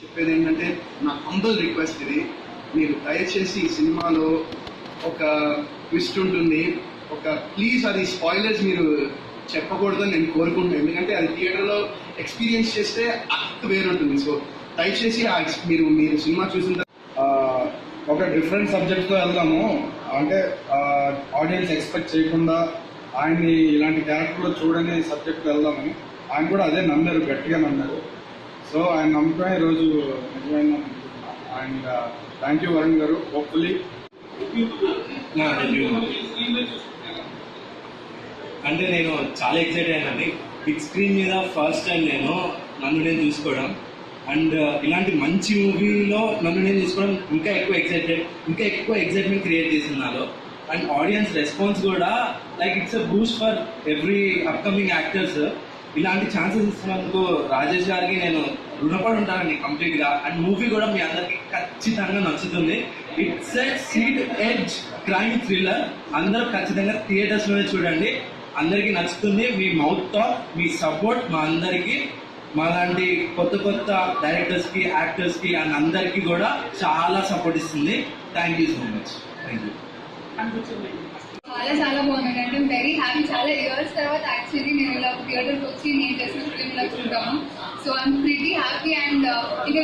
చెప్పేది ఏంటంటే నా హంబల్ రిక్వెస్ట్ ఇది, మీరు దయచేసి ఈ సినిమాలో ఒక ట్విస్ట్ ఉంటుంది, ఒక ప్లీజ్ అది స్పాయిలర్స్ మీరు చెప్పకూడదని నేను కోరుకుంటున్నాను. ఎందుకంటే అది థియేటర్లో ఎక్స్పీరియన్స్ చేస్తే అక్ వేరుంటుంది. సో దయచేసి మీరు మీరు సినిమా చూసిన ఒక డిఫరెంట్ సబ్జెక్ట్తో వెళ్దాము, అంటే ఆడియన్స్ ఎక్స్పెక్ట్ చేయకుండా ఆయన్ని ఇలాంటి క్యారెక్టర్లో చూడని సబ్జెక్ట్ వెళ్దామని ఆయన కూడా అదే నమ్మారు, గట్టిగా నమ్మారు. సో ఆయన నమ్మకం ఈరోజు నిజమైన అండ్ థ్యాంక్ యూ వరుణ్ గారు. హోప్ఫుల్లీ అంటే నేను చాలా ఎక్సైట్ అయ్యానండి. బిగ్ స్క్రీన్ మీద ఫస్ట్ టైం నన్ను నేను చూసుకోవడం, అండ్ ఇలాంటి మంచి మూవీలో నన్ను నేను చూసుకోవడం ఇంకా ఎక్కువ ఎక్సైట్మెంట్ క్రియేట్ చేసింది నాలో. అండ్ ఆడియన్స్ రెస్పాన్స్ కూడా like it's a Boost for every upcoming actors. ఇలాంటి ఛాన్సెస్ ఇస్తున్నందుకు రాజేష్ గారికి నేను రుణపడి ఉంటానండి కంప్లీట్ గా. అండ్ మూవీ కూడా మీ అందరికి ఖచ్చితంగా నచ్చుతుంది. It's a seat edge crime thriller. అందరూ ఖచ్చితంగా థియేటర్స్ లోనే చూడండి, అందరికీ నచ్చుతుంది. మీ మౌత్ టాక్, మీ సపోర్ట్ మా అందరికి, మాలాంటి కొత్త డైరెక్టర్స్ కి, యాక్టర్స్ కి అండ్ అందరికి కూడా చాలా సపోర్ట్ ఇస్తుంది. Thank you so much. Thank you. చాలా బాగుంది. అంటే వెరీ హ్యాపీ. చాలా ఇయర్స్ తర్వాత యాక్చువల్లీ నేను ఇలా థియేటర్కి వచ్చి నేను చేసిన ఫిల్మ్ ఇలా చూద్దాము. So I'm pretty happy. And ఇంకా